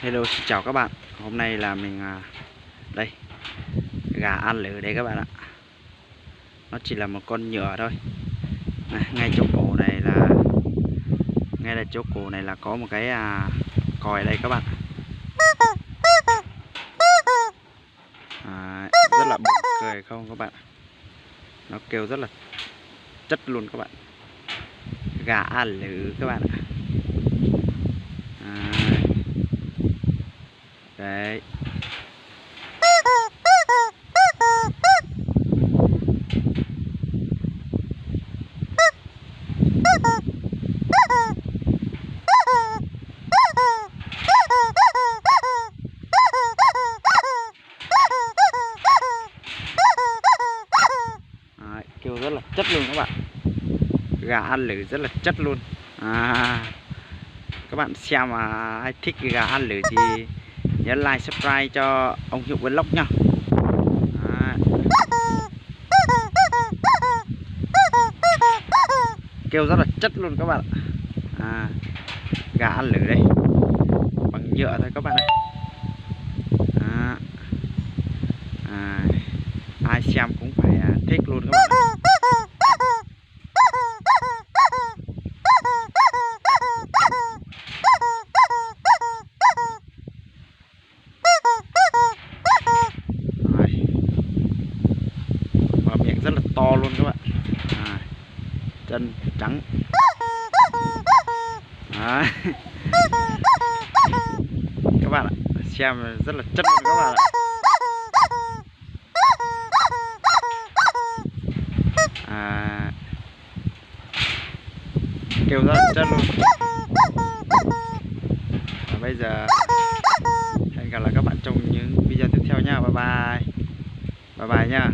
Hello, xin chào các bạn. Hôm nay là mình đây, gà ăn lử đây các bạn ạ. Nó chỉ là một con nhựa thôi. Ngay chỗ cổ này là chỗ cổ này là có một cái còi đây các bạn. Rất là buồn cười không các bạn? Nó kêu rất là chất luôn các bạn. Gà ăn lử các bạn ạ. Đấy. Kêu rất là chất luôn các bạn. Gà ăn lử rất là chất luôn. Các bạn xem mà ai thích cái gà ăn lử thì nhớ like subscribe cho ông Hiệu Vlog nha. Kêu rất là chất luôn các bạn. Gà ăn lử đây bằng nhựa thôi các bạn ơi. Ai xem cũng phải thích luôn các bạn. Và miệng rất là to luôn các bạn. Chân trắng. Các bạn ạ, xem rất là chất luôn các bạn ạ. Kêu rất là chất luôn. Và bây giờ hẹn gặp lại các bạn trong những video tiếp theo nha. Bye bye. Bye bye nha.